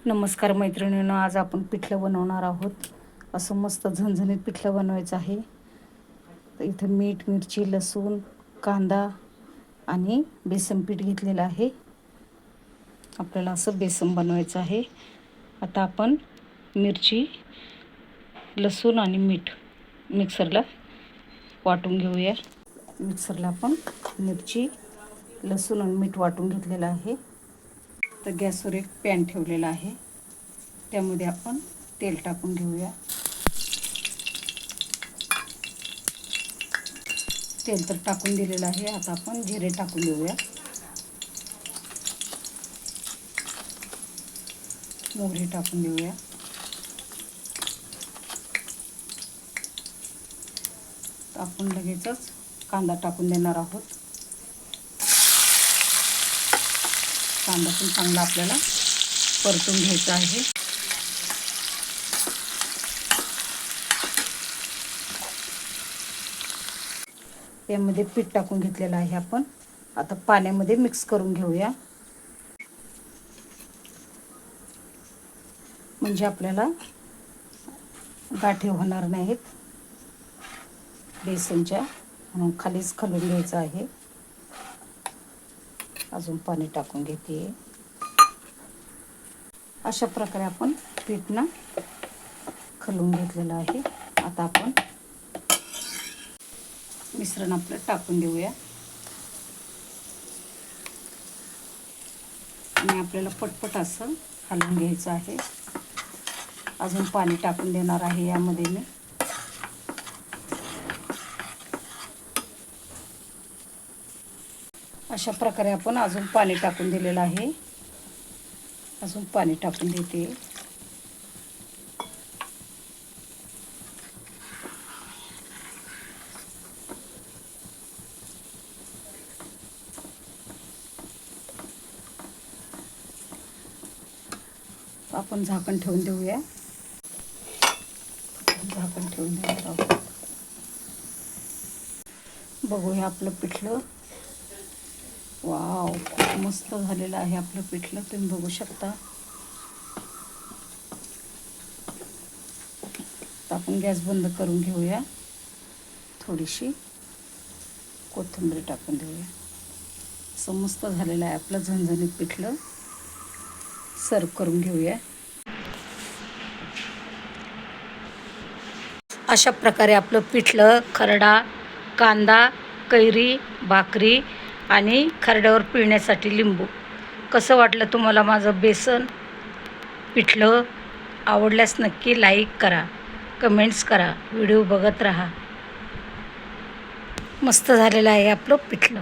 नमस्कार मैत्रिणींनो, आज आपण पिठलं बनवणार आहोत. असं मस्त झणझणीत पिठलं बनवायचं आहे. तर इथं मीठ, मिरची, लसूण, कांदा आणि बेसन पीठ घेतलेलं आहे. आपल्याला असं बेसन बनवायचं आहे. आता आपण मिरची, लसूण आणि मीठ मिक्सरला वाटून घेऊया. मिक्सरला आपण मिरची, लसूण आणि मीठ वाटून घेतलेलं आहे. तर गॅसवर एक पॅन ठेवलेला आहे. त्यामध्ये आपण तेल टाकून घेऊया. तेल तर टाकून दिलेलं आहे. आता आपण जिरे टाकून घेऊया. मोहरी टाकून देऊया. आपण लगेचच कांदा टाकून देणार आहोत. कांदा पण चांगला आपल्याला परतून घ्यायचा आहे. यामध्ये पीठ टाकून घेतलेलं आहे आपण. आता पाण्यामध्ये मिक्स करून घेऊया, म्हणजे आपल्याला गाठी होणार नाहीत बेसनच्या, म्हणून खालीच खलून घ्यायचं आहे. अजून पाणी टाकून घेते. अशा प्रकारे आपण पीठ ना खलून घेतलेलं आहे. आता आपण मिश्रण आपलं टाकून देऊया आणि आपल्याला पटपट असं हलवून घ्यायचं आहे. अजून पाणी टाकून देणार आहे यामध्ये मी. अशा प्रकारे आपण अजून पाणी टाकून दिलेलं आहे. अजून पाणी टाकून देते. आपण झाकण ठेवून देऊया. झाकण ठेवून देणार आहोत. बघूया आपलं पिठलं. वाव, खूप मस्त झालेलं आहे आपलं पिठलं. तुम्ही बघू शकता. आपण गॅस बंद करून घेऊया. थोडीशी कोथिंबीर टाकून देऊया. असं मस्त झालेलं आहे आपलं झणझणीत पिठलं. सर्व करून घेऊया. अशा प्रकारे आपलं पिठलं, खरडा, कांदा, कैरी, भाकरी आणि खरड्यावर पिळण्यासाठी लिंबू. कसं वाटलं तुम्हाला माझं बेसन पिठलं? आवडल्यास नक्की लाईक करा, कमेंट्स करा, व्हिडिओ बघत राहा. मस्त झालेलं आहे आपलं पिठलं.